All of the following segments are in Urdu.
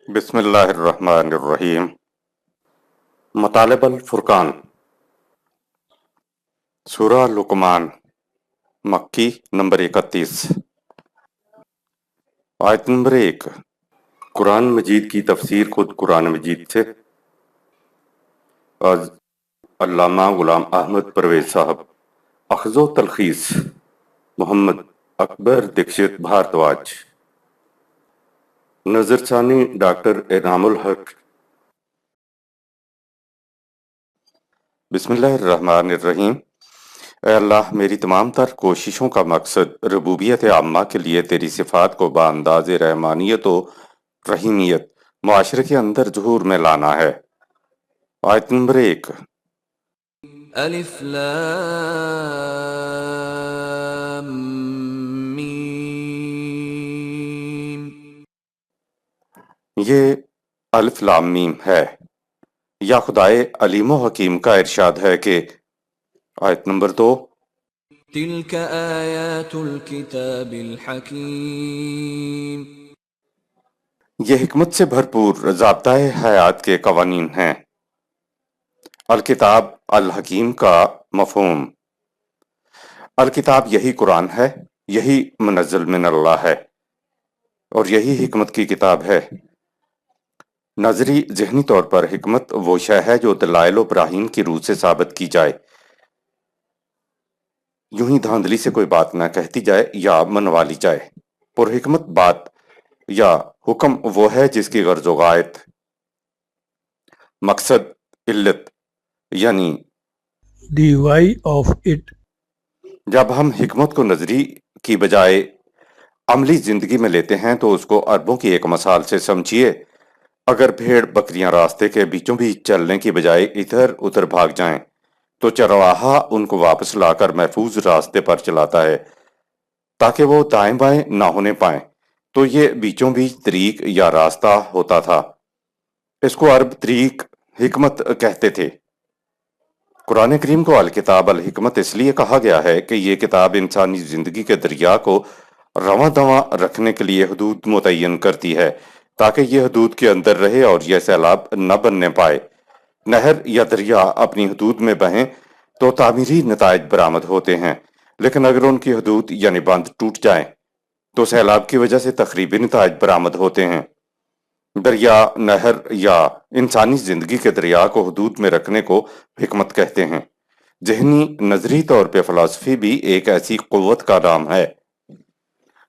بسم اللہ الرحمن الرحیم۔ مطالب الفرقان، سورہ لقمان، مکی، نمبر 31، آیت نمبر 1۔ قرآن مجید کی تفسیر خود قرآن مجید سے از علامہ غلام احمد پرویز صاحب، اخذ و تلخیص محمد اکبر دکشت بھارتواج، نظر ثانی ڈاکٹر انعام الحق۔ بسم اللہ الرحمن الرحیم۔ اے اللہ، میری تمام تر کوششوں کا مقصد ربوبیت عامہ کے لیے تیری صفات کو بانداز رحمانیت و رحیمیت معاشرے کے اندر ظہور میں لانا ہے۔ آیت نمبر 1۔ الف لام میم۔ یہ الف لام میم ہے، یا خدائے علیم و حکیم کا ارشاد ہے کہ آیت نمبر 2۔ تلک آیات الکتاب الحکیم۔ یہ حکمت سے بھرپور ضابطۂ حیات کے قوانین ہیں۔ الکتاب الحکیم کا مفہوم۔ الکتاب یہی قرآن ہے، یہی منزل من اللہ ہے، اور یہی حکمت کی کتاب ہے۔ نظری ذہنی طور پر حکمت وہ شے ہے جو دلائل و براہین کی روح سے ثابت کی جائے، یوں ہی دھاندلی سے کوئی بات نہ کہتی جائے یا منوا لی جائے۔ پر حکمت بات یا حکم وہ ہے جس کی غرض و غایت، مقصد، علت، یعنی the why of it. جب ہم حکمت کو نظری کی بجائے عملی زندگی میں لیتے ہیں تو اس کو عربوں کی ایک مثال سے سمجھیے۔ اگر بھیڑ بکریاں راستے کے بیچوں بیچ چلنے کی بجائے ادھر ادھر بھاگ جائیں تو چرواہا ان کو واپس لا کر محفوظ راستے پر چلاتا ہے تاکہ وہ دائیں بائیں نہ ہونے پائیں، تو یہ بیچوں بیچ طریق یا راستہ ہوتا تھا۔ اس کو عرب طریق حکمت کہتے تھے۔ قرآن کریم کو الکتاب الحکمت اس لیے کہا گیا ہے کہ یہ کتاب انسانی زندگی کے دریا کو رواں دواں رکھنے کے لیے حدود متعین کرتی ہے تاکہ یہ حدود کے اندر رہے اور یہ سیلاب نہ بننے پائے۔ نہر یا دریا اپنی حدود میں بہیں تو تعمیری نتائج برآمد ہوتے ہیں، لیکن اگر ان کی حدود یعنی بند ٹوٹ جائیں تو سیلاب کی وجہ سے تخریبی نتائج برآمد ہوتے ہیں۔ دریا، نہر یا انسانی زندگی کے دریا کو حدود میں رکھنے کو حکمت کہتے ہیں۔ ذہنی نظری طور پہ فلسفی بھی ایک ایسی قوت کا نام ہے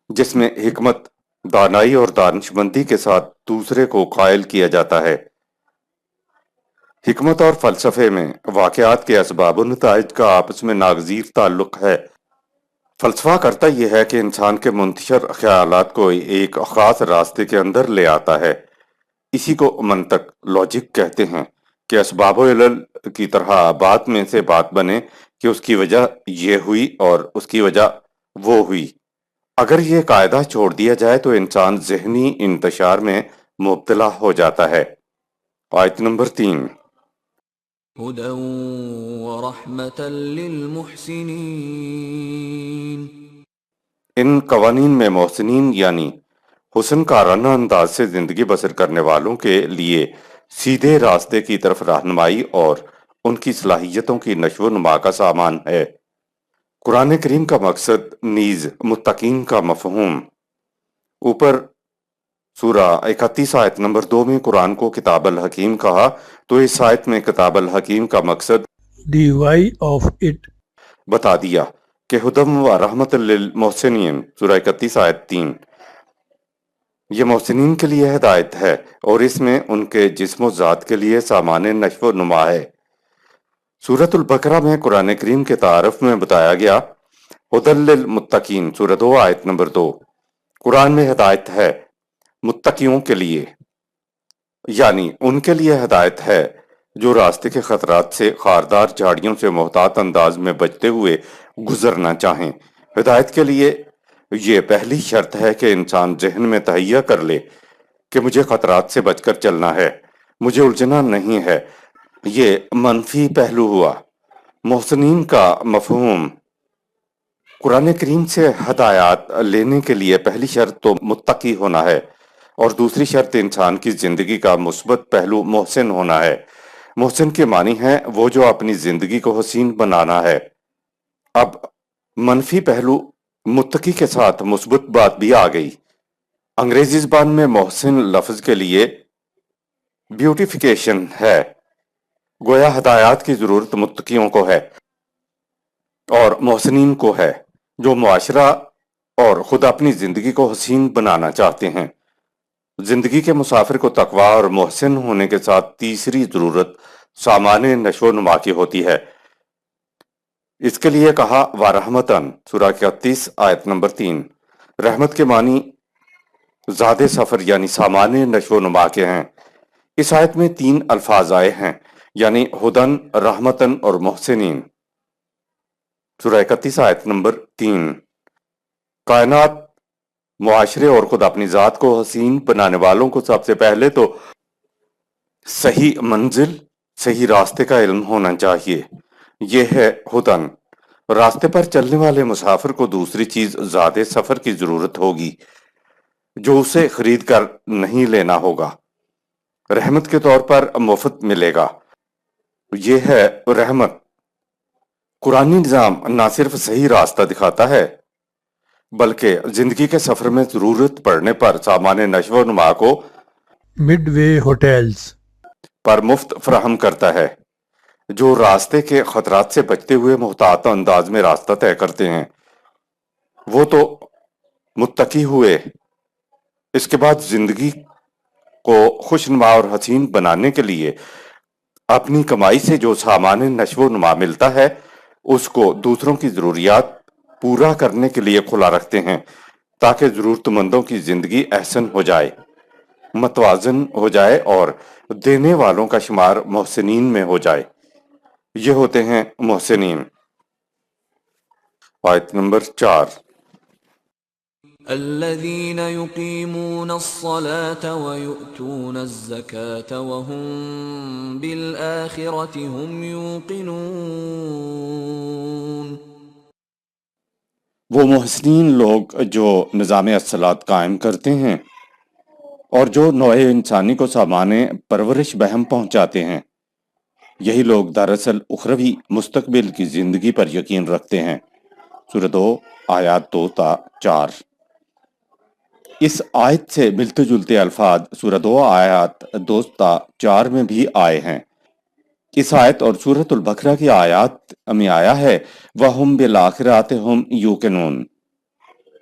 جس میں حکمت، دانائی اور دانشمندی کے ساتھ دوسرے کو قائل کیا جاتا ہے۔ حکمت اور فلسفے میں واقعات کے اسباب و نتائج کا آپس میں ناگزیر تعلق ہے۔ فلسفہ کرتا یہ ہے کہ انسان کے منتشر خیالات کو ایک خاص راستے کے اندر لے آتا ہے۔ اسی کو منطق، لاجک کہتے ہیں کہ اسباب و علل کی طرح بات میں سے بات بنے کہ اس کی وجہ یہ ہوئی اور اس کی وجہ وہ ہوئی۔ اگر یہ قاعدہ چھوڑ دیا جائے تو انسان ذہنی انتشار میں مبتلا ہو جاتا ہے۔ آیت نمبر 3۔ ہدی ورحمۃ للمحسنین۔ ان قوانین میں محسنین یعنی حسن کارانہ انداز سے زندگی بسر کرنے والوں کے لیے سیدھے راستے کی طرف رہنمائی اور ان کی صلاحیتوں کی نشو و نما کا سامان ہے۔ قرآن کریم کا مقصد نیز متقین کا مفہوم۔ اوپر سورہ 31 آیت نمبر 2 میں قرآن کو کتاب الحکیم کہا تو اس آیت میں کتاب الحکیم کا مقصد the why of it. بتا دیا کہ ہدم و رحمت للمحسنین، سورہ 31 آیت 3۔ یہ محسنین کے لیے ہدایت ہے اور اس میں ان کے جسم و ذات کے لیے سامان نشو و نما ہے۔ سورۃ البقرہ میں قرآن کریم کے تعارف میں بتایا گیا ہدی للمتقین، سورہ 2 آیت نمبر 2۔ قرآن میں ہدایت ہے متقیوں کے لیے، یعنی ان کے لیے ہدایت ہے جو راستے کے خطرات سے خاردار جھاڑیوں سے محتاط انداز میں بچتے ہوئے گزرنا چاہیں۔ ہدایت کے لیے یہ پہلی شرط ہے کہ انسان ذہن میں تہیہ کر لے کہ مجھے خطرات سے بچ کر چلنا ہے، مجھے الجھنا نہیں ہے۔ یہ منفی پہلو ہوا۔ محسنین کا مفہوم۔ قرآن کریم سے ہدایات لینے کے لیے پہلی شرط تو متقی ہونا ہے۔ اور دوسری شرط انسان کی زندگی کا مثبت پہلو محسن ہونا ہے۔ محسن کے معنی ہے وہ جو اپنی زندگی کو حسین بنانا ہے۔ اب منفی پہلو متقی کے ساتھ مثبت بات بھی آ گئی۔ انگریزی زبان میں محسن لفظ کے لیے بیوٹیفیکیشن ہے۔ گویا ہدایات کی ضرورت متقیوں کو ہے اور محسنین کو ہے، جو معاشرہ اور خود اپنی زندگی کو حسین بنانا چاہتے ہیں۔ زندگی کے مسافر کو تقوی اور محسن ہونے کے ساتھ تیسری ضرورت سامان نشو و نما کی ہوتی ہے۔ اس کے لیے کہا وَرَحْمَتً، سورہ 31 آیت نمبر 3۔ رحمت کے معنی زاد سفر یعنی سامان نشو و نما کے ہیں۔ اس آیت میں 3 الفاظ آئے ہیں، یعنی ہدن، رحمتن اور محسنین۔ سورہ 31 آیت نمبر 3۔ کائنات، معاشرے اور خود اپنی ذات کو حسین بنانے والوں کو سب سے پہلے تو صحیح منزل، صحیح راستے کا علم ہونا چاہیے۔ یہ ہے ہدن۔ راستے پر چلنے والے مسافر کو دوسری چیز زاد سفر کی ضرورت ہوگی، جو اسے خرید کر نہیں لینا ہوگا، رحمت کے طور پر مفت ملے گا۔ یہ ہے رحمت۔ قرآنی نظام نہ صرف صحیح راستہ دکھاتا ہے بلکہ زندگی کے سفر میں ضرورت پڑنے پر سامان نشو و نما کو Midway Hotels. پر مفت فراہم کرتا ہے۔ جو راستے کے خطرات سے بچتے ہوئے محتاط انداز میں راستہ طے کرتے ہیں وہ تو متقی ہوئے۔ اس کے بعد زندگی کو خوشنما اور حسین بنانے کے لیے اپنی کمائی سے جو سامان نشو و نما ملتا ہے اس کو دوسروں کی ضروریات پورا کرنے کے لیے کھلا رکھتے ہیں، تاکہ ضرورت مندوں کی زندگی احسن ہو جائے، متوازن ہو جائے اور دینے والوں کا شمار محسنین میں ہو جائے۔ یہ ہوتے ہیں محسنین۔ آیت نمبر 4۔ الذين يقيمون الصلاة ويؤتون الزكاة وهم بالآخرة هم يوقنون۔ وہ محسنین لوگ جو نظام الصلاۃ قائم کرتے ہیں اور جو نوع انسانی کو سامان پرورش بہم پہنچاتے ہیں، یہی لوگ دراصل اخروی مستقبل کی زندگی پر یقین رکھتے ہیں۔ سورہ 2 آیات 2 تا 4۔ اس آیت سے ملتے جلتے الفاظ سورہ 2 آیات 2 تا 4 میں بھی آئے ہیں۔ اس آیت اور سورۃ البقرہ کی آیات میں آیا ہے وَهُمْ بِالْآخِرَةِ هُمْ يُوقِنُونَ۔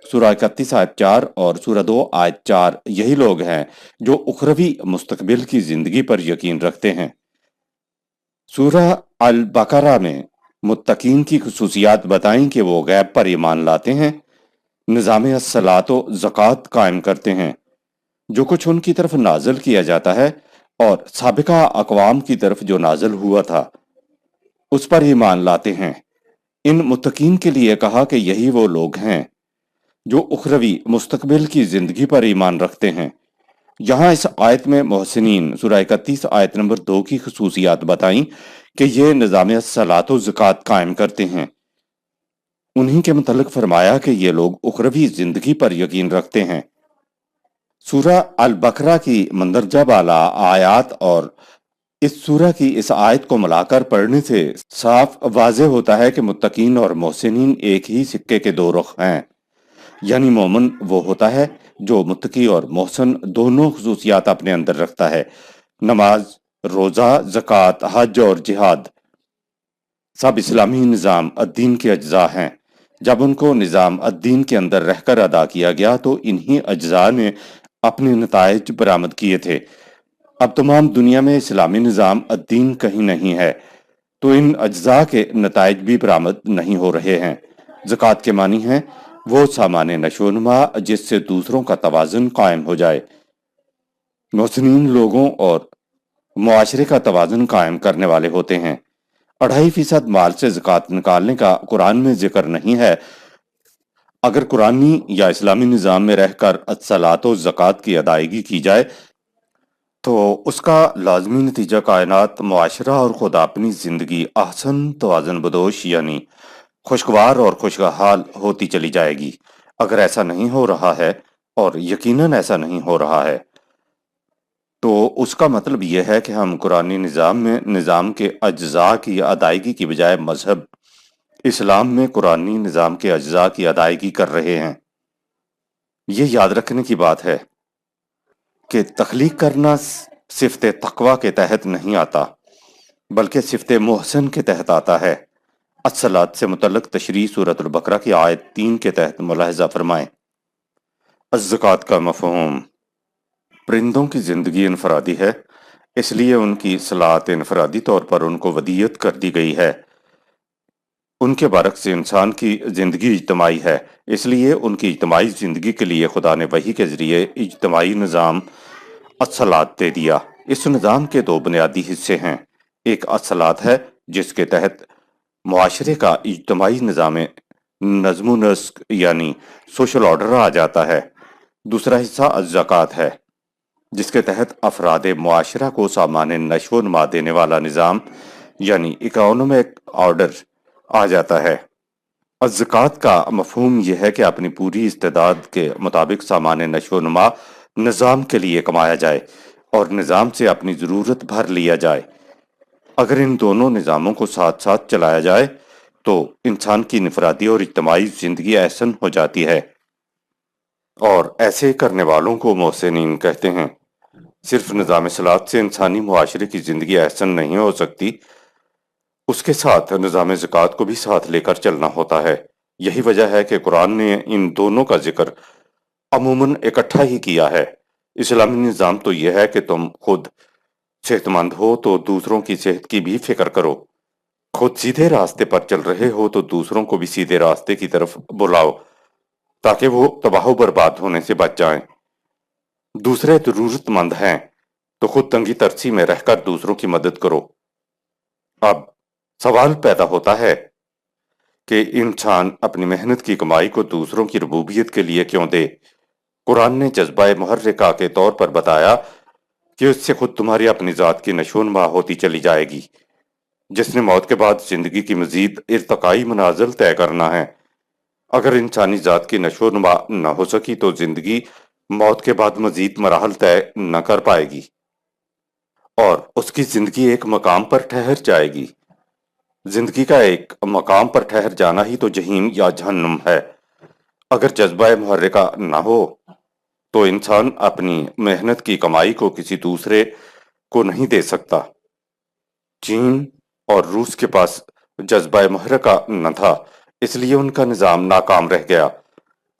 سورہ 31 آیت 4 اور سورہ 2 آیت 4 یہی لوگ ہیں جو اخروی مستقبل کی زندگی پر یقین رکھتے ہیں۔ سورہ البقرہ میں متقین کی خصوصیات بتائیں کہ وہ غیب پر ایمان لاتے ہیں، نظام الصلاۃ و زکوٰۃ قائم کرتے ہیں، جو کچھ ان کی طرف نازل کیا جاتا ہے اور سابقہ اقوام کی طرف جو نازل ہوا تھا اس پر ایمان لاتے ہیں۔ ان متقین کے لیے کہا کہ یہی وہ لوگ ہیں جو اخروی مستقبل کی زندگی پر ایمان رکھتے ہیں۔ یہاں اس آیت میں محسنین سورہ 31 آیت نمبر 2 کی خصوصیات بتائیں کہ یہ نظام الصلاۃ و زکوٰۃ قائم کرتے ہیں۔ انہی کے متعلق فرمایا کہ یہ لوگ اخروی زندگی پر یقین رکھتے ہیں۔ سورہ البقرہ کی مندرجہ بالا آیات اور اس سورہ کی اس آیت کو ملا کر پڑھنے سے صاف واضح ہوتا ہے کہ متقین اور محسنین ایک ہی سکے کے دو رخ ہیں، یعنی مومن وہ ہوتا ہے جو متقی اور محسن دونوں خصوصیات اپنے اندر رکھتا ہے۔ نماز، روزہ، زکوٰۃ، حج اور جہاد سب اسلامی نظام الدین کے اجزاء ہیں۔ جب ان کو نظام الدین کے اندر رہ کر ادا کیا گیا تو انہی اجزاء نے اپنے نتائج برآمد کیے تھے۔ اب تمام دنیا میں اسلامی نظام الدین کہیں نہیں ہے تو ان اجزاء کے نتائج بھی برآمد نہیں ہو رہے ہیں۔ زکوٰۃ کے معنی ہے وہ سامان نشو و نما جس سے دوسروں کا توازن قائم ہو جائے۔ محسنین لوگوں اور معاشرے کا توازن قائم کرنے والے ہوتے ہیں۔ 2.5% مال سے زکوٰۃ نکالنے کا قرآن میں ذکر نہیں ہے۔ اگر قرآنی یا اسلامی نظام میں رہ کر الصلاۃ و زکوٰۃ کی ادائیگی کی جائے تو اس کا لازمی نتیجہ کائنات، معاشرہ اور خود اپنی زندگی احسن توازن بدوش یعنی خوشگوار اور خوشحال ہوتی چلی جائے گی۔ اگر ایسا نہیں ہو رہا ہے اور یقیناً ایسا نہیں ہو رہا ہے تو اس کا مطلب یہ ہے کہ ہم قرآنی نظام میں نظام کے اجزاء کی ادائیگی کی بجائے مذہب اسلام میں قرآنی نظام کے اجزاء کی ادائیگی کر رہے ہیں۔ یہ یاد رکھنے کی بات ہے کہ تخلیق کرنا صفت تقوی کے تحت نہیں آتا بلکہ صفت محسن کے تحت آتا ہے۔ الصلاۃ سے متعلق تشریح سورۃ البقرہ کی آیت 3 کے تحت ملاحظہ فرمائیں۔ الزکوٰۃ کا مفہوم۔ پرندوں کی زندگی انفرادی ہے، اس لیے ان کی صلاۃ انفرادی طور پر ان کو ودیت کر دی گئی ہے۔ ان کے برعکس انسان کی زندگی اجتماعی ہے، اس لیے ان کی اجتماعی زندگی کے لیے خدا نے وحی کے ذریعے اجتماعی نظام الصلاۃ دے دیا۔ اس نظام کے دو بنیادی حصے ہیں، ایک الصلاۃ ہے جس کے تحت معاشرے کا اجتماعی نظم و نسق یعنی سوشل آرڈر آ جاتا ہے، دوسرا حصہ الزکوٰۃ ہے جس کے تحت افراد معاشرہ کو سامان نشو و نما دینے والا نظام یعنی اکانومک آرڈر آ جاتا ہے۔ الزکوٰۃ کا مفہوم یہ ہے کہ اپنی پوری استعداد کے مطابق سامان نشو و نما نظام کے لیے کمایا جائے اور نظام سے اپنی ضرورت بھر لیا جائے۔ اگر ان دونوں نظاموں کو ساتھ ساتھ چلایا جائے تو انسان کی انفرادی اور اجتماعی زندگی احسن ہو جاتی ہے، اور ایسے کرنے والوں کو محسنین کہتے ہیں۔ صرف نظام صلاۃ سے انسانی معاشرے کی زندگی احسن نہیں ہو سکتی، اس کے ساتھ نظام زکوٰۃ کو بھی ساتھ لے کر چلنا ہوتا ہے۔ یہی وجہ ہے کہ قرآن نے ان دونوں کا ذکر عموماً اکٹھا ہی کیا ہے۔ اسلامی نظام تو یہ ہے کہ تم خود صحت مند ہو تو دوسروں کی صحت کی بھی فکر کرو، خود سیدھے راستے پر چل رہے ہو تو دوسروں کو بھی سیدھے راستے کی طرف بلاؤ تاکہ وہ تباہ و برباد ہونے سے بچ جائیں۔ دوسرے ضرورت مند ہیں تو خود تنگی ترسی میں رہ کر دوسروں کی مدد کرو۔ اب سوال پیدا ہوتا ہے کہ انسان اپنی محنت کی کمائی کو دوسروں کی ربوبیت کے لیے کیوں دے؟ قرآن نے جذبہ محرکہ کے طور پر بتایا کہ اس سے خود تمہاری اپنی ذات کی نشو و نما ہوتی چلی جائے گی۔ جس نے موت کے بعد زندگی کی مزید ارتقائی منازل طے کرنا ہے، اگر انسانی ذات کی نشو و نما نہ ہو سکی تو زندگی موت کے بعد مزید مراحل طے نہ کر پائے گی اور اس کی زندگی ایک مقام پر ٹھہر جائے گی۔ زندگی کا ایک مقام پر ٹھہر جانا ہی تو جہنم یا جہنم ہے۔ اگر جذبہ محرکہ نہ ہو تو انسان اپنی محنت کی کمائی کو کسی دوسرے کو نہیں دے سکتا۔ چین اور روس کے پاس جذبہ محرکہ نہ تھا، اس لیے ان کا نظام ناکام رہ گیا۔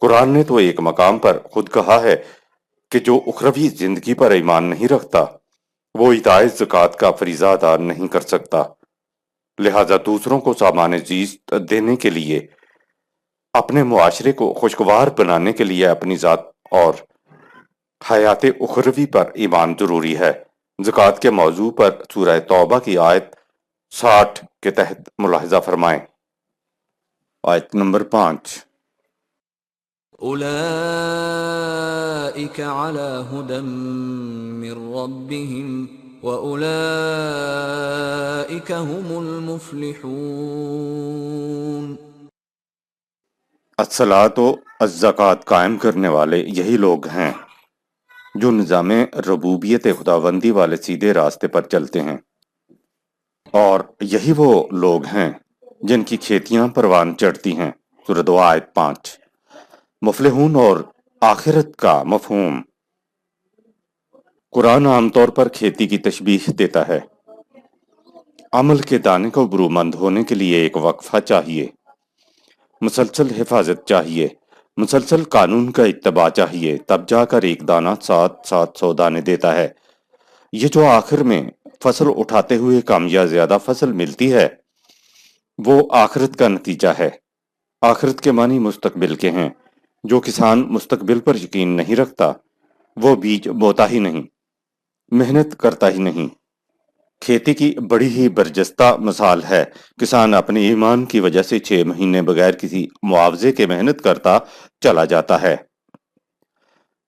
قرآن نے تو ایک مقام پر خود کہا ہے کہ جو اخروی زندگی پر ایمان نہیں رکھتا وہ ادائے زکوٰۃ کا فریضہ ادا نہیں کر سکتا، لہذا دوسروں کو سامان زیست دینے کے لیے، اپنے معاشرے کو خوشگوار بنانے کے لیے اپنی ذات اور حیات اخروی پر ایمان ضروری ہے۔ زکوٰۃ کے موضوع پر سورہ توبہ کی آیت 60 کے تحت ملاحظہ فرمائیں۔ آیت نمبر 5۔ أولئك على هدى من ربهم وأولئك هم المفلحون۔ الصلاۃ و الزکوٰۃ قائم کرنے والے یہی لوگ ہیں جو نظام ربوبیت خداوندی والے سیدھے راستے پر چلتے ہیں، اور یہی وہ لوگ ہیں جن کی کھیتیاں پروان چڑھتی ہیں۔ سورۃ دعا آیت 5۔ مفلحون اور آخرت کا مفہوم۔ قرآن عام طور پر کھیتی کی تشبیہ دیتا ہے۔ عمل کے دانے کو برومند ہونے کے لیے ایک وقفہ چاہیے، مسلسل حفاظت چاہیے، مسلسل قانون کا اتباع چاہیے، تب جا کر ایک دانہ 700 دانے دیتا ہے۔ یہ جو آخر میں فصل اٹھاتے ہوئے کم یا زیادہ فصل ملتی ہے وہ آخرت کا نتیجہ ہے۔ آخرت کے معنی مستقبل کے ہیں۔ جو کسان مستقبل پر یقین نہیں رکھتا وہ بیج بوتا ہی نہیں، محنت کرتا ہی نہیں۔ کھیتی کی بڑی ہی برجستہ مثال ہے۔ کسان اپنے ایمان کی وجہ سے 6 مہینے بغیر کسی معاوضے کے محنت کرتا چلا جاتا ہے۔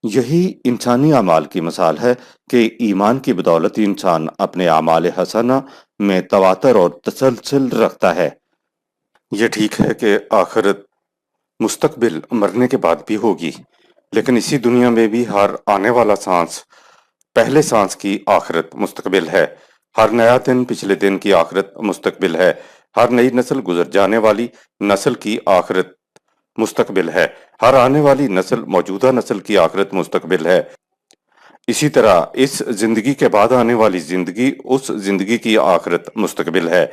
یہی انسانی اعمال کی مثال ہے کہ ایمان کی بدولت انسان اپنے اعمال حسنہ میں تواتر اور تسلسل رکھتا ہے۔ یہ ٹھیک ہے کہ آخرت مستقبل مرنے کے بعد بھی ہوگی، لیکن اسی دنیا میں بھی ہر آنے والا سانس پہلے سانس کی آخرت مستقبل ہے، ہر نیا دن پچھلے دن کی آخرت مستقبل ہے، ہر نئی نسل گزر جانے والی نسل کی آخرت مستقبل ہے، ہر آنے والی نسل موجودہ نسل کی آخرت مستقبل ہے۔ اسی طرح اس زندگی کے بعد آنے والی زندگی اس زندگی کی آخرت مستقبل ہے۔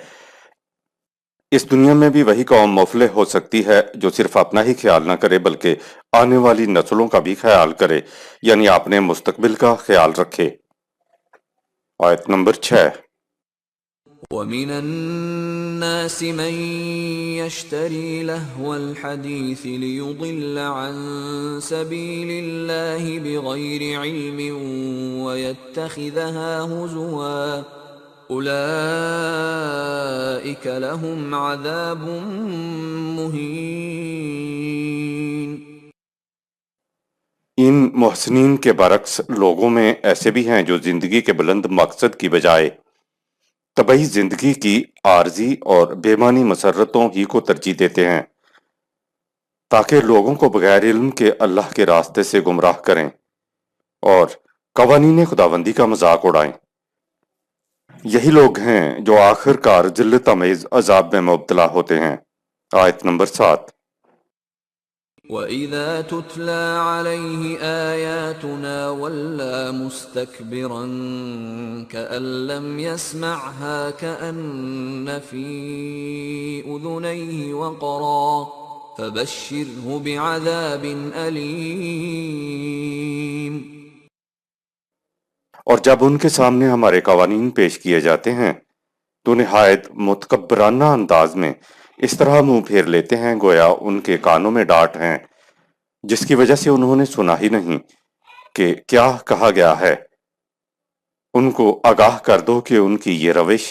اس دنیا میں بھی وہی قوم مفلح ہو سکتی ہے جو صرف اپنا ہی خیال نہ کرے بلکہ آنے والی نسلوں کا بھی خیال کرے، یعنی اپنے مستقبل کا خیال رکھے۔ آیت نمبر 6۔ ومن الناس من يشتري لهو الحديث ليضل عن سبيل الله بغير علم ويتخذها هزوا أولئك لهم عذاب مهين۔ ان محسنین کے برعکس لوگوں میں ایسے بھی ہیں جو زندگی کے بلند مقصد کی بجائے طبعی زندگی کی عارضی اور بے معنی مسرتوں ہی کو ترجیح دیتے ہیں تاکہ لوگوں کو بغیر علم کے اللہ کے راستے سے گمراہ کریں اور قوانین خداوندی کا مذاق اڑائیں۔ یہی لوگ ہیں جو آخر کار ذلت آمیز عذاب میں مبتلا ہوتے ہیں۔ آیت نمبر 7۔ وَإِذَا تُتْلَى عَلَيْهِ آيَاتُنَا وَلَّى مُسْتَكْبِرًا كَأَن لَّمْ يَسْمَعْهَا كَأَنَّ فِي أُذُنَيْهِ وَقْرًا فَبَشِّرْهُ بِعَذَابٍ أَلِيمٍ۔ اور جب ان کے سامنے ہمارے قوانین پیش کیے جاتے ہیں تو نہایت متکبرانہ انداز میں اس طرح منہ پھیر لیتے ہیں گویا ان کے کانوں میں ڈانٹ ہیں، جس کی وجہ سے انہوں نے سنا ہی نہیں کہ کیا کہا گیا ہے۔ ان کو آگاہ کر دو کہ ان کی یہ روش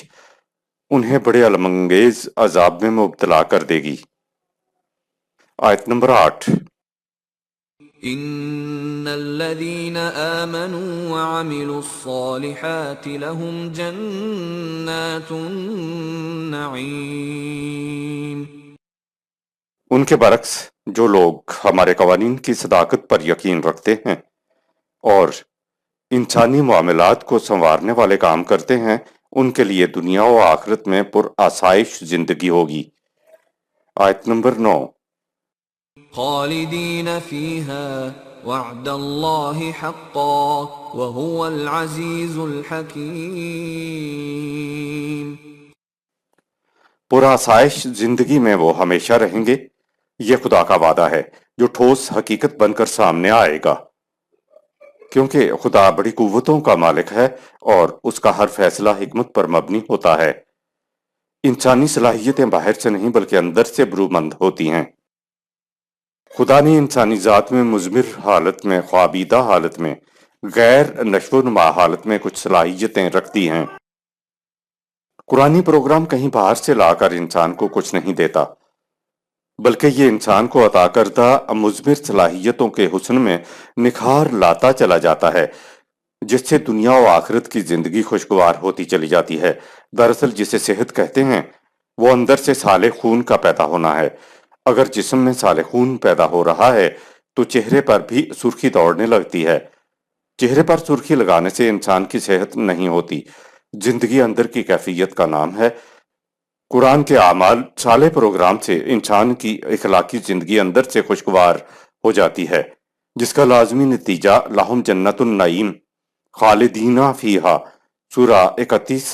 انہیں بڑے الم انگیز عذاب میں مبتلا کر دے گی۔ آیت نمبر 8۔ ان الذين آمنوا وعملوا الصالحات لهم جنات النعيم۔ ان کے برعکس جو لوگ ہمارے قوانین کی صداقت پر یقین رکھتے ہیں اور انسانی معاملات کو سنوارنے والے کام کرتے ہیں، ان کے لیے دنیا و آخرت میں پر آسائش زندگی ہوگی۔ آیت نمبر 9۔ خالدین فیہا وعد اللہ حقا وہو العزیز الحکیم۔ پر آسائش زندگی میں وہ ہمیشہ رہیں گے، یہ خدا کا وعدہ ہے جو ٹھوس حقیقت بن کر سامنے آئے گا، کیونکہ خدا بڑی قوتوں کا مالک ہے اور اس کا ہر فیصلہ حکمت پر مبنی ہوتا ہے۔ انسانی صلاحیتیں باہر سے نہیں بلکہ اندر سے برومند ہوتی ہیں۔ خدا نے انسانی ذات میں مضمر حالت میں، خوابیدہ حالت میں، غیر نشو و نما حالت میں کچھ صلاحیتیں رکھ دی ہیں۔ قرآنی پروگرام کہیں باہر سے لا کر انسان کو کچھ نہیں دیتا، بلکہ یہ انسان کو عطا کردہ مضمر صلاحیتوں کے حسن میں نکھار لاتا چلا جاتا ہے، جس سے دنیا و آخرت کی زندگی خوشگوار ہوتی چلی جاتی ہے۔ دراصل جسے صحت کہتے ہیں وہ اندر سے صالح خون کا پیدا ہونا ہے۔ اگر جسم میں صالح خون پیدا ہو رہا ہے تو چہرے پر بھی سرخی دوڑنے لگتی ہے۔ چہرے پر سرخی لگانے سے انسان کی صحت نہیں ہوتی، زندگی اندر کی کیفیت کا نام ہے۔ قرآن کے اعمال صالح پروگرام سے انسان کی اخلاقی زندگی اندر سے خوشگوار ہو جاتی ہے، جس کا لازمی نتیجہ لہم جنت النعیم خالدین فیہا سورہ 31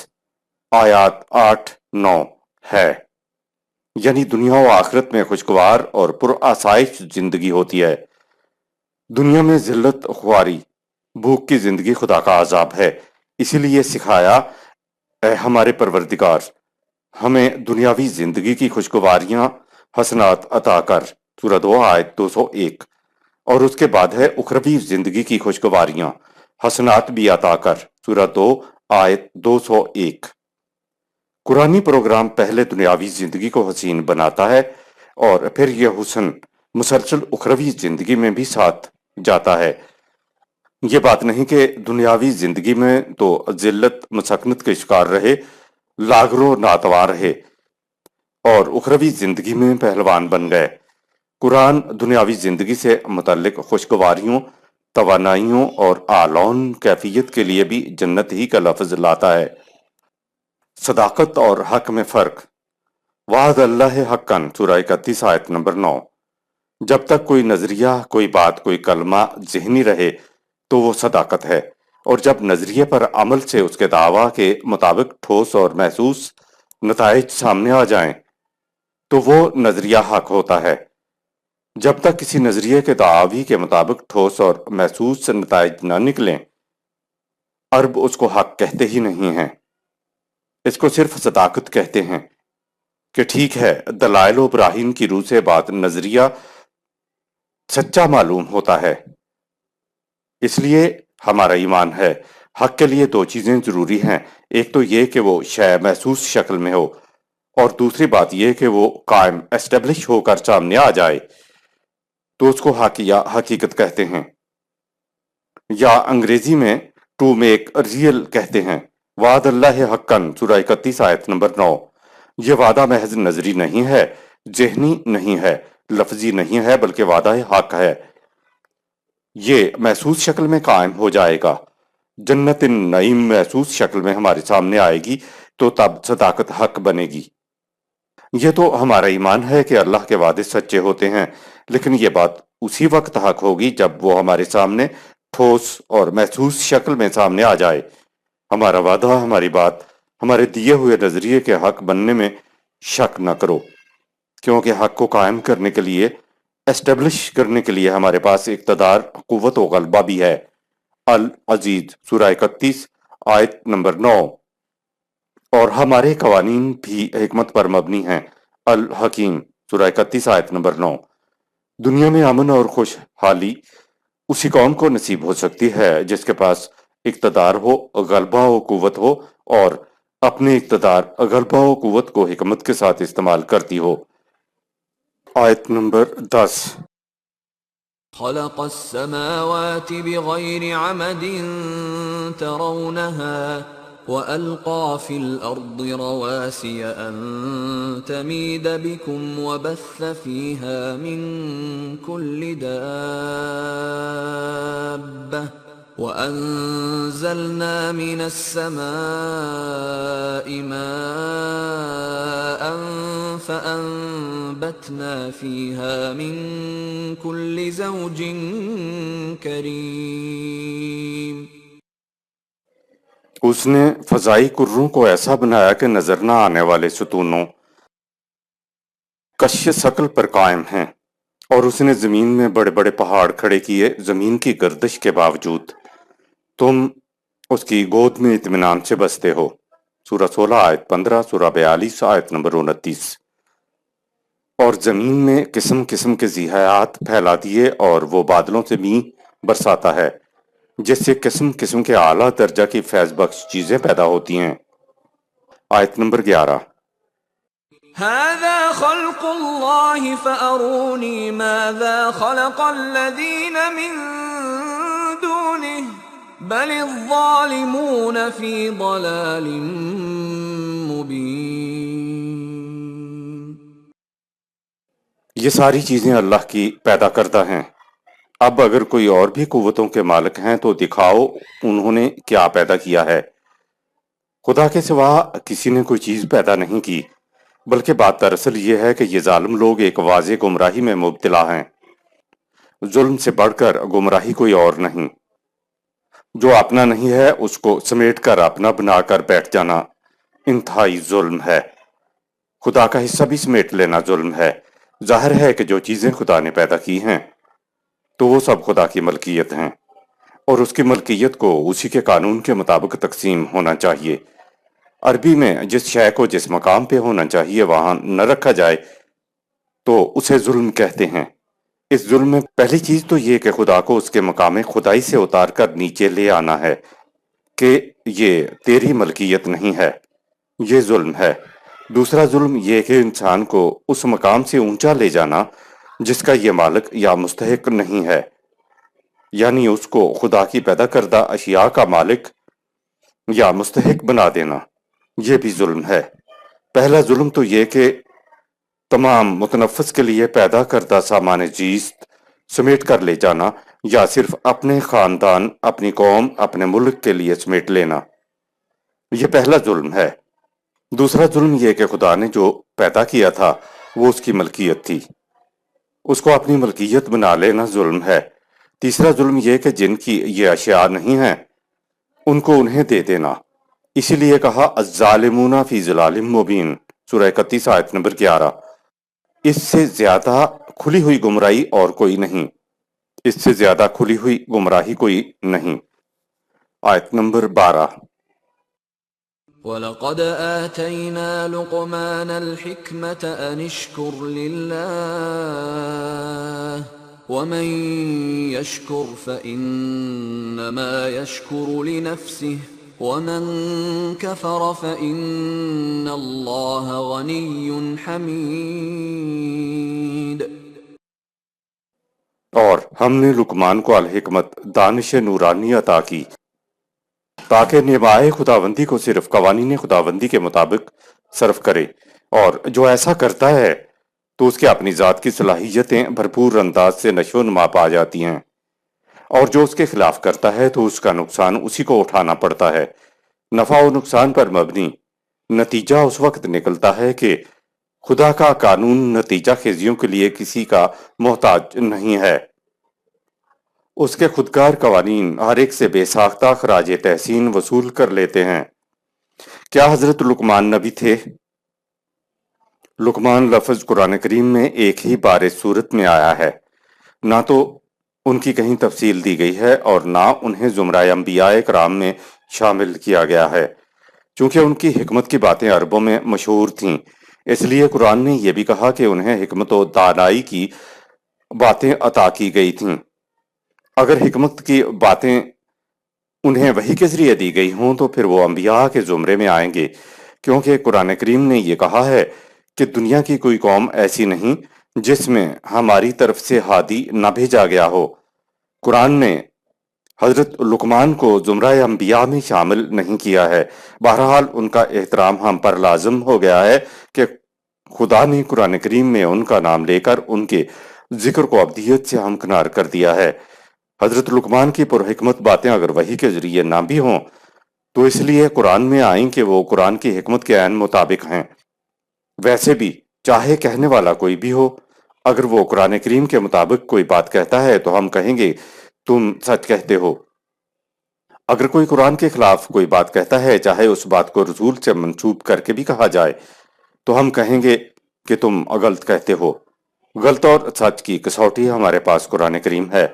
آیات 8-9 ہے، یعنی دنیا و آخرت میں خوشگوار اور پر آسائش زندگی ہوتی ہے۔ دنیا میں ذلت خواری، بھوک کی زندگی خدا کا عذاب ہے، اسی لیے سکھایا اے ہمارے پروردگار ہمیں دنیاوی زندگی کی خوشگواریاں حسنات عطا کر، سورہ 2 آیت 201، اور اس کے بعد ہے اخروی زندگی کی خوشگواریاں حسنات بھی عطا کر، سورہ 2 آیت 201۔ قرآنی پروگرام پہلے دنیاوی زندگی کو حسین بناتا ہے اور پھر یہ حسن مسلسل اخروی زندگی میں بھی ساتھ جاتا ہے۔ یہ بات نہیں کہ دنیاوی زندگی میں تو ذلت مسکنت کے شکار رہے، لاغرو ناتوار رہے اور اخروی زندگی میں پہلوان بن گئے۔ قرآن دنیاوی زندگی سے متعلق خوشگواریوں توانائیوں اور اعلون کیفیت کے لیے بھی جنت ہی کا لفظ لاتا ہے۔ صداقت اور حق میں فرق۔ وعد اللہ حقاً سورہ 31 آیت نمبر 9۔ جب تک کوئی نظریہ، کوئی بات، کوئی کلمہ ذہنی رہے تو وہ صداقت ہے، اور جب نظریے پر عمل سے اس کے دعویٰ کے مطابق ٹھوس اور محسوس نتائج سامنے آ جائیں تو وہ نظریہ حق ہوتا ہے۔ جب تک کسی نظریے کے دعاوی کے مطابق ٹھوس اور محسوس نتائج نہ نکلیں، عرب اس کو حق کہتے ہی نہیں ہیں، اس کو صرف صداقت کہتے ہیں کہ ٹھیک ہے، دلائل و براہین کی روح سے بات نظریہ سچا معلوم ہوتا ہے۔ اس لیے ہمارا ایمان ہے، حق کے لیے دو چیزیں ضروری ہیں، ایک تو یہ کہ وہ شے محسوس شکل میں ہو، اور دوسری بات یہ کہ وہ قائم اسٹیبلش ہو کر سامنے آ جائے تو اس کو حق یا حقیقت کہتے ہیں، یا انگریزی میں ٹو میک ریئل کہتے ہیں۔ وعد اللہ حقاً سورہ 31 آیت نمبر 9۔ یہ وعدہ محض نظری نہیں ہے، ذہنی نہیں ہے، لفظی نہیں ہے، بلکہ وعدہ حق ہے۔ یہ محسوس شکل میں قائم ہو جائے گا۔ جنت النعیم محسوس شکل میں ہمارے سامنے آئے گی تو تب صداقت حق بنے گی۔ یہ تو ہمارا ایمان ہے کہ اللہ کے وعدے سچے ہوتے ہیں، لیکن یہ بات اسی وقت حق ہوگی جب وہ ہمارے سامنے ٹھوس اور محسوس شکل میں سامنے آ جائے۔ ہمارا وعدہ، ہماری بات، ہمارے دیے ہوئے نظریے کے حق بننے میں شک نہ کرو، کیونکہ حق کو قائم کرنے کے لیے، اسٹیبلش کرنے کے لیے ہمارے پاس اقتدار، قوت و غلبہ بھی ہے۔ العزیز سورہ 31 آیت نمبر 9۔ اور ہمارے قوانین بھی حکمت پر مبنی ہیں۔ الحکیم سورہ 31 آیت نمبر 9۔ دنیا میں امن اور خوشحالی اسی قوم کو نصیب ہو سکتی ہے جس کے پاس اقتدار ہو، غلبہ و قوت ہو، اور اپنے اقتدار، غلبہ و قوت کو حکمت کے ساتھ استعمال کرتی ہو۔ آیت نمبر 10۔ خلق السماوات بغير عمد ترونها وألقى في الأرض رواسي أن تميد بكم وبث فيها من كل دابة وأنزلنا من السماء ماء فأنبتنا فيها من كل زوج كريم۔ اس نے فضائی کروں کو ایسا بنایا کہ نظر نہ آنے والے ستونوں کش شکل پر قائم ہیں، اور اس نے زمین میں بڑے بڑے پہاڑ کھڑے کیے زمین کی گردش کے باوجود۔ تم اس کی گود میں اطمینان سے بستے ہو۔ سورہ 16 آیت 15، سورہ 42 آیت نمبر 29۔ اور زمین میں قسم قسم کے ذیحیات پھیلا دیے، اور وہ بادلوں سے میਂہ برساتا ہے جس سے قسم قسم کے اعلیٰ درجہ کی فیض بخش چیزیں پیدا ہوتی ہیں۔ آیت نمبر 11۔ هذا خلق الله فأروني ماذا خلق الذين من دونه بل الظالمون في ضلال مبين۔ یہ ساری چیزیں اللہ کی پیدا کردہ ہیں۔ اب اگر کوئی اور بھی قوتوں کے مالک ہیں تو دکھاؤ انہوں نے کیا پیدا کیا ہے۔ خدا کے سوا کسی نے کوئی چیز پیدا نہیں کی، بلکہ بات دراصل یہ ہے کہ یہ ظالم لوگ ایک واضح گمراہی میں مبتلا ہیں۔ ظلم سے بڑھ کر گمراہی کوئی اور نہیں۔ جو اپنا نہیں ہے اس کو سمیٹ کر اپنا بنا کر بیٹھ جانا انتہائی ظلم ہے۔ خدا کا حصہ بھی سمیٹ لینا ظلم ہے۔ ظاہر ہے کہ جو چیزیں خدا نے پیدا کی ہیں تو وہ سب خدا کی ملکیت ہیں، اور اس کی ملکیت کو اسی کے قانون کے مطابق تقسیم ہونا چاہیے۔ عربی میں جس شے کو جس مقام پہ ہونا چاہیے وہاں نہ رکھا جائے تو اسے ظلم کہتے ہیں۔ اس ظلم میں پہلی چیز تو یہ کہ خدا کو اس کے مقام خدائی سے اتار کر نیچے لے آنا ہے کہ یہ تیری ملکیت نہیں ہے، یہ ظلم ہے۔ دوسرا ظلم یہ کہ انسان کو اس مقام سے اونچا لے جانا جس کا یہ مالک یا مستحق نہیں ہے، یعنی اس کو خدا کی پیدا کردہ اشیاء کا مالک یا مستحق بنا دینا، یہ بھی ظلم ہے۔ پہلا ظلم تو یہ کہ تمام متنفس کے لیے پیدا کردہ سامان زیست سمیٹ کر لے جانا یا صرف اپنے خاندان، اپنی قوم، اپنے ملک کے لیے سمیٹ لینا، یہ پہلا ظلم ہے۔ دوسرا ظلم یہ کہ خدا نے جو پیدا کیا تھا وہ اس کی ملکیت تھی، اس کو اپنی ملکیت بنا لینا ظلم ہے۔ تیسرا ظلم یہ کہ جن کی یہ اشیاء نہیں ہیں ان کو انہیں دے دینا، اسی لیے کہا الظالمون فی ضلال مبین، سورہ 31 آیت نمبر 11۔ اس سے زیادہ کھلی ہوئی گمراہی اور کوئی نہیں، اس سے زیادہ کھلی ہوئی گمراہی کوئی نہیں۔ آیت نمبر 12۔ وَلَقَدْ آتَيْنَا لُقْمَانَ الْحِكْمَةَ أَنِ اشْكُرْ لِلَّهِ وَمَنْ يَشْكُرْ فَإِنَّمَا يَشْكُرُ لِنَفْسِهِ وَمَنْ كَفَرَ فَإِنَّ اللَّهَ غَنِيٌّ حَمِيدٌ۔ اور ہم نے لقمان کو الحکمت، دانش نورانی عطا کی تاکہ نبائے خداوندی کو صرف قوانین خداوندی کے مطابق صرف کرے، اور جو ایسا کرتا ہے تو اس کے اپنی ذات کی صلاحیتیں بھرپور انداز سے نشو و نما پا جاتی ہیں، اور جو اس کے خلاف کرتا ہے تو اس کا نقصان اسی کو اٹھانا پڑتا ہے۔ نفع و نقصان پر مبنی نتیجہ اس وقت نکلتا ہے کہ خدا کا قانون نتیجہ خیزیوں کے لیے کسی کا محتاج نہیں ہے، اس کے خودکار قوانین ہر ایک سے بے ساختہ خراج تحسین وصول کر لیتے ہیں۔ کیا حضرت لقمان نبی تھے؟ لقمان لفظ قرآن کریم میں ایک ہی بار صورت میں آیا ہے، نہ تو ان کی کہیں تفصیل دی گئی ہے اور نہ انہیں زمرہ انبیاء کرام میں شامل کیا گیا ہے۔ چونکہ ان کی حکمت کی باتیں عربوں میں مشہور تھیں، اس لیے قرآن نے یہ بھی کہا کہ انہیں حکمت و دانائی کی باتیں عطا کی گئی تھیں۔ اگر حکمت کی باتیں انہیں وحی کے ذریعے دی گئی ہوں تو پھر وہ انبیاء کے زمرے میں آئیں گے، کیونکہ قرآن کریم نے یہ کہا ہے کہ دنیا کی کوئی قوم ایسی نہیں جس میں ہماری طرف سے ہادی نہ بھیجا گیا ہو۔ قرآن نے حضرت لقمان کو زمرہ انبیاء میں شامل نہیں کیا ہے۔ بہرحال ان کا احترام ہم پر لازم ہو گیا ہے کہ خدا نے قرآن کریم میں ان کا نام لے کر ان کے ذکر کو ابدیت سے ہمکنار کر دیا ہے۔ حضرت لقمان کی پرحکمت باتیں اگر وحی کے ذریعے نہ بھی ہوں تو اس لیے قرآن میں آئیں کہ وہ قرآن کی حکمت کے عین مطابق ہیں۔ ویسے بھی چاہے کہنے والا کوئی بھی ہو، اگر وہ قرآن کریم کے مطابق کوئی بات کہتا ہے تو ہم کہیں گے تم سچ کہتے ہو۔ اگر کوئی قرآن کے خلاف کوئی بات کہتا ہے، چاہے اس بات کو رسول سے منسوب کر کے بھی کہا جائے، تو ہم کہیں گے کہ تم غلط کہتے ہو۔ غلط اور سچ کی کسوٹی ہمارے پاس قرآن کریم ہے،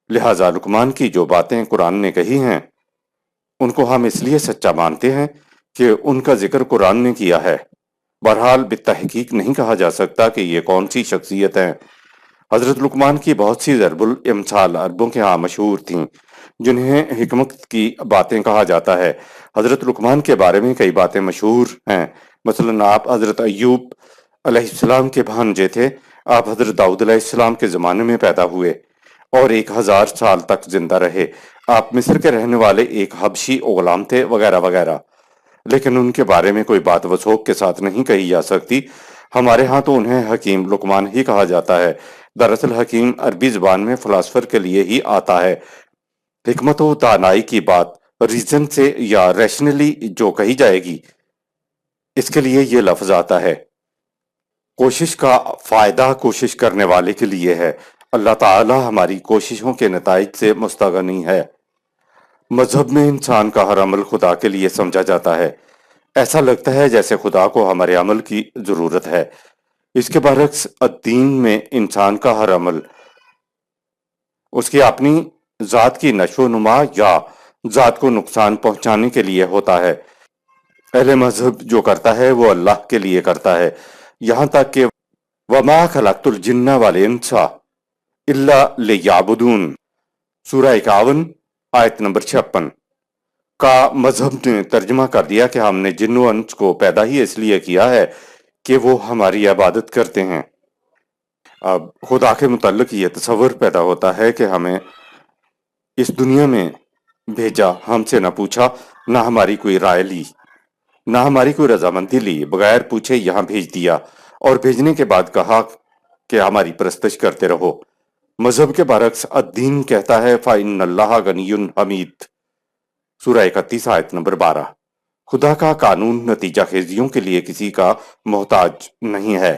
لہٰذا لقمان کی جو باتیں قرآن نے کہی ہیں ان کو ہم اس لیے سچا مانتے ہیں کہ ان کا ذکر قرآن نے کیا ہے۔ بہرحال بالتحقیق نہیں کہا جا سکتا کہ یہ کون سی شخصیت ہیں۔ حضرت لقمان کی بہت سی ضرب الامثال عربوں کے ہاں مشہور تھیں، جنہیں حکمت کی باتیں کہا جاتا ہے۔ حضرت لقمان کے بارے میں کئی باتیں مشہور ہیں، مثلا آپ حضرت ایوب علیہ السلام کے بھانجے تھے، آپ حضرت داؤد علیہ السلام کے زمانے میں پیدا ہوئے اور 1000 سال تک زندہ رہے، آپ مصر کے رہنے والے ایک حبشی غلام تھے، وغیرہ وغیرہ۔ لیکن ان کے بارے میں کوئی بات وثوق کے ساتھ نہیں کہی جا سکتی۔ ہمارے ہاں تو انہیں حکیم لقمان ہی کہا جاتا ہے۔ دراصل حکیم عربی زبان میں فلاسفر کے لیے ہی آتا ہے۔ حکمت و دانائی کی بات ریزن سے یا ریشنلی جو کہی جائے گی، اس کے لیے یہ لفظ آتا ہے۔ کوشش کا فائدہ کوشش کرنے والے کے لیے ہے، اللہ تعالی ہماری کوششوں کے نتائج سے مستغنی ہے۔ مذہب میں انسان کا ہر عمل خدا کے لیے سمجھا جاتا ہے، ایسا لگتا ہے جیسے خدا کو ہمارے عمل کی ضرورت ہے۔ اس کے برعکس الدین میں انسان کا ہر عمل اس کی اپنی ذات کی نشو و نما یا ذات کو نقصان پہنچانے کے لیے ہوتا ہے۔ اہل مذہب جو کرتا ہے وہ اللہ کے لیے کرتا ہے، یہاں تک کہ وَمَا خَلَقْتُ الْجِنَّ وَالْإِنسَ إِلَّا لِيَعْبُدُونَ، سورہ 51 آیت نمبر 56 کا مذہب نے ترجمہ کر دیا کہ ہم نے جن و انس کو پیدا ہی اس لیے کیا ہے کہ وہ ہماری عبادت کرتے ہیں۔ اب خدا کے متعلق یہ تصور پیدا ہوتا ہے کہ ہمیں اس دنیا میں بھیجا، ہم سے نہ پوچھا، نہ ہماری کوئی رائے لی، نہ ہماری کوئی رضامندی لی، بغیر پوچھے یہاں بھیج دیا اور بھیجنے کے بعد کہا کہ ہماری پرستش کرتے رہو۔ مذہب کے برعکس الدین کہتا ہے فَإِنَّ اللَّهَ غَنِيٌّ حَمِيدٌ، سورہ 31 آیت نمبر 12۔ خدا کا قانون نتیجہ خیزیوں کے لیے کسی کا محتاج نہیں ہے۔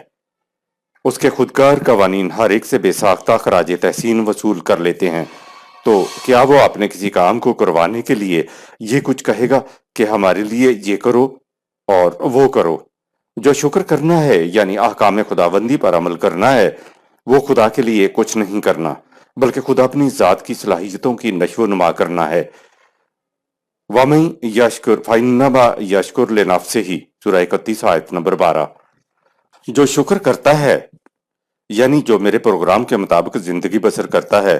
اس کے خودکار قوانین ہر ایک سے بے ساختہ خراج تحسین وصول کر لیتے ہیں، تو کیا وہ اپنے کسی کام کو کروانے کے لیے یہ کچھ کہے گا کہ ہمارے لیے یہ کرو اور وہ کرو؟ جو شکر کرنا ہے یعنی احکام خداوندی پر عمل کرنا ہے، وہ خدا کے لیے کچھ نہیں کرنا، بلکہ خدا اپنی ذات کی صلاحیتوں کی نشو و نما کرنا ہے۔ وَمَن یشکر فَإِنَّمَا یشکر لِنَفْسِهِ، سورہ 31 آیت نمبر 12۔ جو شکر کرتا ہے یعنی جو میرے پروگرام کے مطابق زندگی بسر کرتا ہے،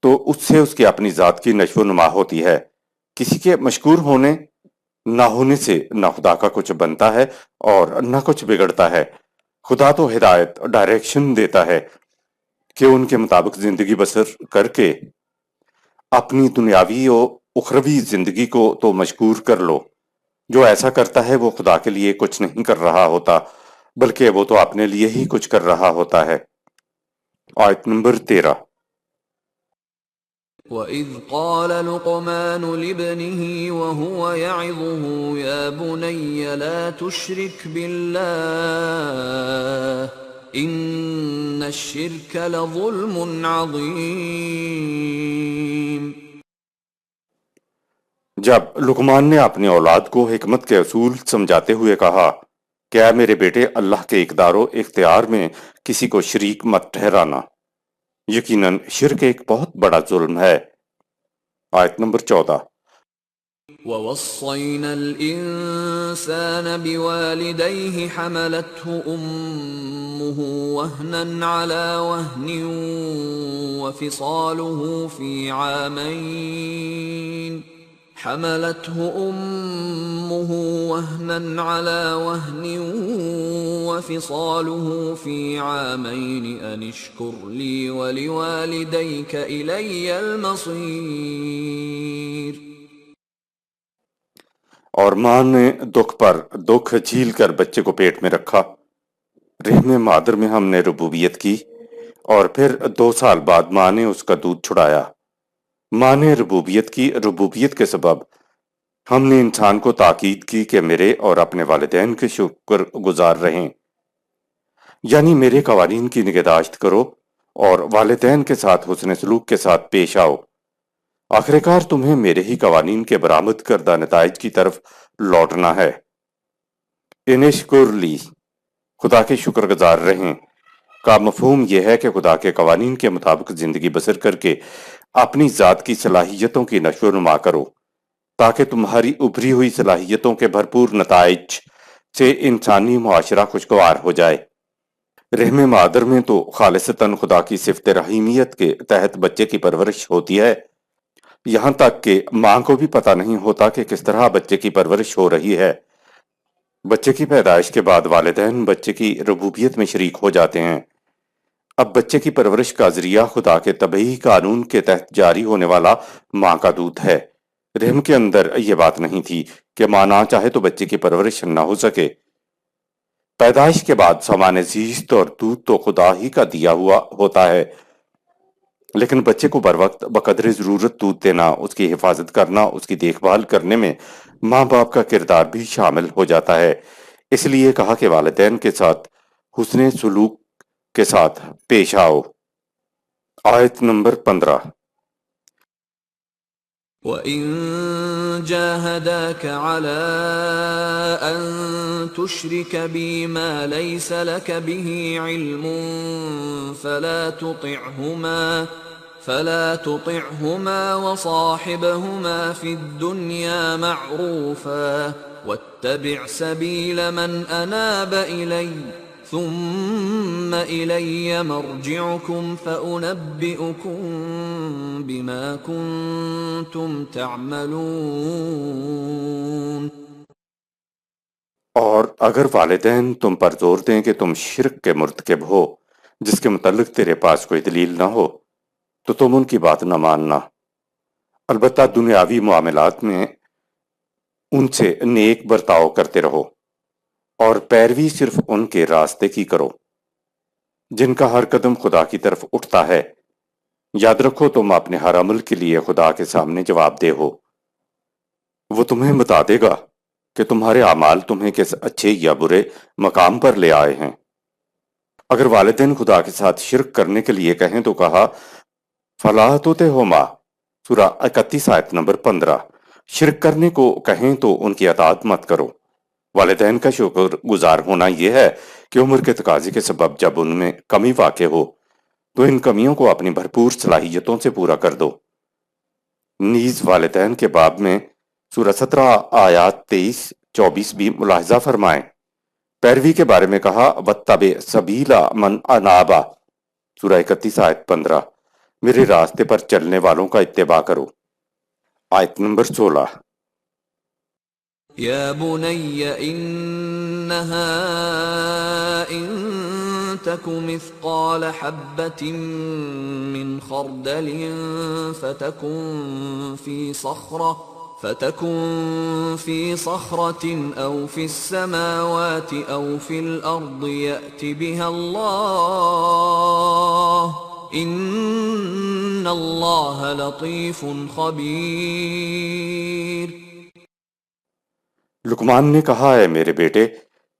تو اس سے اس کی اپنی ذات کی نشو و نما ہوتی ہے۔ کسی کے مشکور ہونے نہ ہونے سے نہ خدا کا کچھ بنتا ہے اور نہ کچھ بگڑتا ہے۔ خدا تو ہدایت ڈائریکشن دیتا ہے کہ ان کے مطابق زندگی بسر کر کے اپنی دنیاوی و اخروی زندگی کو تو مشکور کر لو۔ جو ایسا کرتا ہے وہ خدا کے لیے کچھ نہیں کر رہا ہوتا، بلکہ وہ تو اپنے لیے ہی کچھ کر رہا ہوتا ہے۔ آیت نمبر 13۔ وَإِذْ قَالَ لُقْمَانُ لِابْنِهِ وَهُوَ يَعِظُهُ يَا بُنَيَّ لَا تُشْرِكْ بِاللَّهِ إِنَّ الشِّرْكَ لَظُلْمٌ عَظِيمٌ۔ جب لقمان نے اپنی اولاد کو حکمت کے اصول سمجھاتے ہوئے کہا کہ اے میرے بیٹے، اللہ کے اقدار و اختیار میں کسی کو شریک مت ٹھہرانا، یقیناً شرک ایک بہت بڑا ظلم ہے۔ آیت نمبر 14۔ وَوَصَّيْنَا الْإِنسَانَ بِوَالِدَيْهِ حَمَلَتْهُ أُمُّهُ وَهْنًا عَلَى وَهْنٍ وَفِصَالُهُ فِي عَامَيْنِ أَنِ اشْكُرْ لِي وَلِوَالِدَيْكَ إِلَيَّ الْمَصِيرُ۔ اور ماں نے دکھ پر دکھ جھیل کر بچے کو پیٹ میں رکھا، رحم مادر میں ہم نے ربوبیت کی، اور پھر 2 سال بعد ماں نے اس کا دودھ چھڑایا۔ ماں نے ربوبیت کی، ربوبیت کے سبب ہم نے انسان کو تاکید کی کہ میرے اور اپنے والدین کے شکر گزار رہیں، یعنی میرے قوانین کی نگہداشت کرو اور والدین کے ساتھ حسن سلوک کے ساتھ پیش آؤ۔ آخر کار تمہیں میرے ہی قوانین کے برآمد کردہ نتائج کی طرف لوٹنا ہے۔ انشکر لی، خدا کے شکر گزار رہیں کا مفہوم یہ ہے کہ خدا کے قوانین کے مطابق زندگی بسر کر کے اپنی ذات کی صلاحیتوں کی نشو و نما کرو، تاکہ تمہاری ابھری ہوئی صلاحیتوں کے بھرپور نتائج سے انسانی معاشرہ خوشگوار ہو جائے۔ رحم مادر میں تو خالصتاً خدا کی صفت رحیمیت کے تحت بچے کی پرورش ہوتی ہے، یہاں تک کہ ماں کو بھی پتہ نہیں ہوتا کہ کس طرح بچے کی پرورش ہو رہی ہے۔ بچے کی پیدائش کے بعد والدین بچے کی ربوبیت میں شریک ہو جاتے ہیں۔ اب بچے کی پرورش کا ذریعہ خدا کے طبعی قانون کے تحت جاری ہونے والا ماں کا دودھ ہے۔ رحم کے اندر یہ بات نہیں تھی کہ ماں نہ چاہے تو بچے کی پرورش نہ ہو سکے۔ پیدائش کے بعد سامان زیست اور دودھ تو خدا ہی کا دیا ہوا ہوتا ہے، لیکن بچے کو بر وقت بقدر ضرورت دودھ دینا، اس کی حفاظت کرنا، اس کی دیکھ بھال کرنے میں ماں باپ کا کردار بھی شامل ہو جاتا ہے۔ اس لیے کہا کہ والدین کے ساتھ حسن سلوک کے ساتھ پیش آؤ۔ آیت نمبر 15۔ وَإِن جَاهَدَاكَ عَلَىٰ أَن تُشْرِكَ بِي مَا لَيْسَ لَكَ بِهِ عِلْمٌ فَلَا تُطِعْهُمَا وَصَاحِبْهُمَا فِي الدُّنْيَا مَعْرُوفًا وَاتَّبِعْ سَبِيلَ مَنْ أَنَابَ إِلَيَّ ثُمَّ إِلَيَّ مَرْجِعُكُمْ فَأُنَبِّئُكُم بِمَا كُنتُمْ تَعْمَلُونَ۔ اور اگر والدین تم پر زور دیں کہ تم شرک کے مرتکب ہو جس کے متعلق تیرے پاس کوئی دلیل نہ ہو، تو تم ان کی بات نہ ماننا، البتہ دنیاوی معاملات میں ان سے نیک برتاؤ کرتے رہو، اور پیروی صرف ان کے راستے کی کرو جن کا ہر قدم خدا کی طرف اٹھتا ہے۔ یاد رکھو تم اپنے ہر عمل کے لیے خدا کے سامنے جواب دہ ہو۔ وہ تمہیں بتا دے گا کہ تمہارے اعمال تمہیں کس اچھے یا برے مقام پر لے آئے ہیں۔ اگر والدین خدا کے ساتھ شرک کرنے کے لیے کہیں تو کہا فَلَا تُطِعْهُمَا، سورہ 31 آیت نمبر 15۔ شرک کرنے کو کہیں تو ان کی اطاعت مت کرو۔ والدین کا شکر گزار ہونا یہ ہے کہ عمر کے تقاضے کے سبب جب ان میں کمی واقع ہو تو ان کمیوں کو اپنی بھرپور صلاحیتوں سے پورا کر دو۔ نیز والدین کے باب میں سورہ 17 آیات 23-24 بھی ملاحظہ فرمائیں۔ پیروی کے بارے میں کہا وَاتَّبِعْ سَبِیلَ مَنْ أَنَابَ، سورہ 31 آیت 15۔ میرے راستے پر چلنے والوں کا اتباع کرو، آیت نمبر 16۔ يا بني إنها إن تك مثقال حبة من خردل فتكن في صخرة أو في السماوات أو في الأرض يأت بها الله إن الله لطيف خبير۔ لقمان نے کہا ہے میرے بیٹے،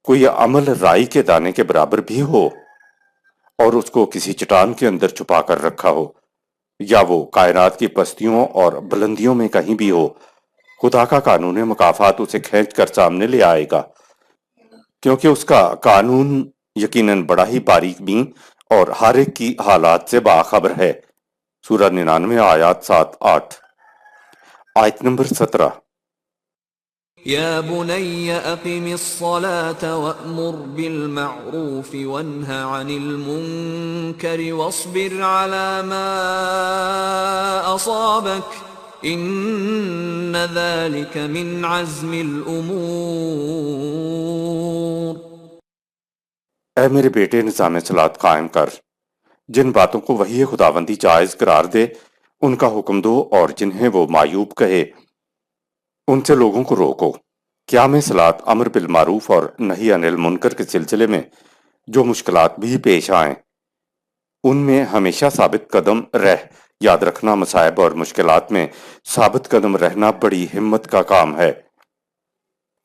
کوئی عمل رائی کے دانے کے برابر بھی ہو اور اس کو کسی چٹان کے اندر چھپا کر رکھا ہو، یا وہ کائنات کی پستیوں اور بلندیوں میں کہیں بھی ہو، خدا کا قانون مکافات اسے کھینچ کر سامنے لے آئے گا، کیونکہ اس کا قانون یقیناً بڑا ہی باریک بین اور ہر ایک کی حالات سے باخبر ہے۔ سورہ 99 آیات 7-8۔ آیت نمبر 17۔ يا بني أقم الصلاة وأمر بالمعروف وانه عن المنكر واصبر على ما أصابك إن ذلك من عزم الأمور۔ اے میرے بیٹے نظام صلاۃ قائم کر، جن باتوں کو وحی خداوندی جائز قرار دے ان کا حکم دو، اور جنہیں وہ معیوب کہے ان سے لوگوں کو روکو۔ قیام صلاۃ امر بالمعروف اور نہی عن المنکر کے سلسلے میں جو مشکلات بھی پیش آئیں ان میں ہمیشہ ثابت قدم رہ۔ یاد رکھنا مصائب اور مشکلات میں ثابت قدم رہنا بڑی ہمت کا کام ہے۔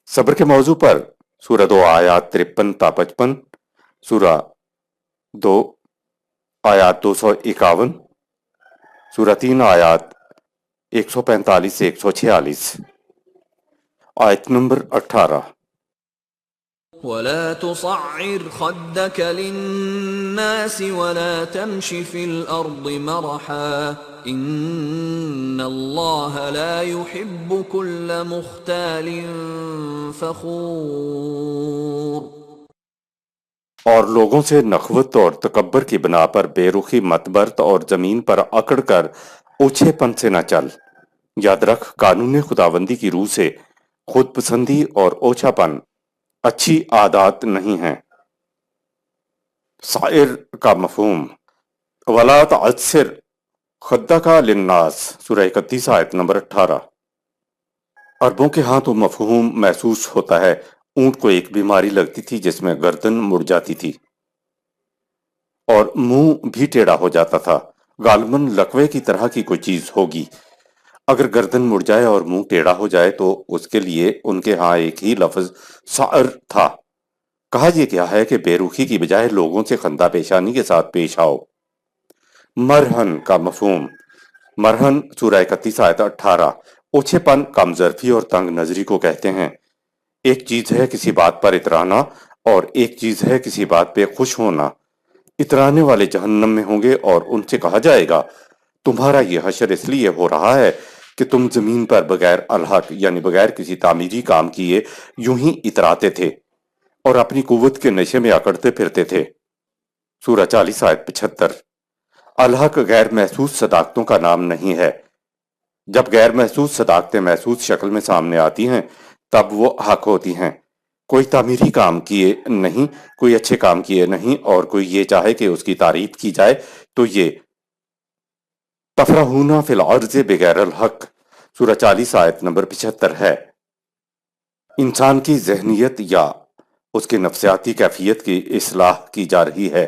صبر کے موضوع پر سورہ 2 آیات 53-55، سورہ 2 آیات 251، سورہ 3 آیات 145-146، آیت نمبر 18۔ ولا تصعر خدك للناس ولا تمش في الأرض مرحا إن الله لا يحب كل مختال فخور۔ اور لوگوں سے نخوت اور تکبر کی بنا پر بے رخی مت برت اور زمین پر اکڑ کر اوچھے پن سے نہ چل۔ یاد رکھ قانون خداوندی کی روح سے خود پسندی اور اوچھا پن اچھی عادات نہیں ہیں۔ سائر کا مفہوم وَلَا تَعْسِرْ خَدَّكَ لِلنَّاسِ، سورہ 31 آیت نمبر 18۔ عربوں کے ہاں تو مفہوم محسوس ہوتا ہے۔ اونٹ کو ایک بیماری لگتی تھی جس میں گردن مڑ جاتی تھی اور منہ بھی ٹیڑھا ہو جاتا تھا، غالباً لقوے کی طرح کی کوئی چیز ہوگی۔ اگر گردن مڑ جائے اور منہ ٹیڑھا ہو جائے تو اس کے لیے ان کے ہاں ایک ہی لفظ سائر تھا۔ کہا یہ کیا ہے کہ بے رخی کی بجائے لوگوں سے خندہ پیشانی کے ساتھ پیش آؤ۔ مرہن کا مفہوم مرہن سورہ 31 آیت 18۔ اوچھے پن کم ظرفی اور تنگ نظری کو کہتے ہیں۔ ایک چیز ہے کسی بات پر اترانا اور ایک چیز ہے کسی بات پہ خوش ہونا۔ اترانے والے جہنم میں ہوں گے اور ان سے کہا جائے گا تمہارا یہ حشر اس لیے ہو رہا ہے کہ تم زمین پر بغیر الحق یعنی بغیر کسی تعمیری کام کیے یوں ہی اتراتے تھے اور اپنی قوت کے نشے میں اکڑتے پھرتے تھے۔ سورہ 40 آیت 75۔ الحق غیر محسوس صداقتوں کا نام نہیں ہے۔ جب غیر محسوس صداقتیں محسوس شکل میں سامنے آتی ہیں تب وہ حق ہوتی ہیں۔ کوئی تعمیری کام کیے نہیں، کوئی اچھے کام کیے نہیں، اور کوئی یہ چاہے کہ اس کی تعریف کی جائے تو یہ تفرحون فی الارض بغیر الحق، سورہ 40 آیت نمبر 75 ہے۔ انسان کی ذہنیت یا اس کی نفسیاتی کیفیت کی اصلاح کی جا رہی ہے۔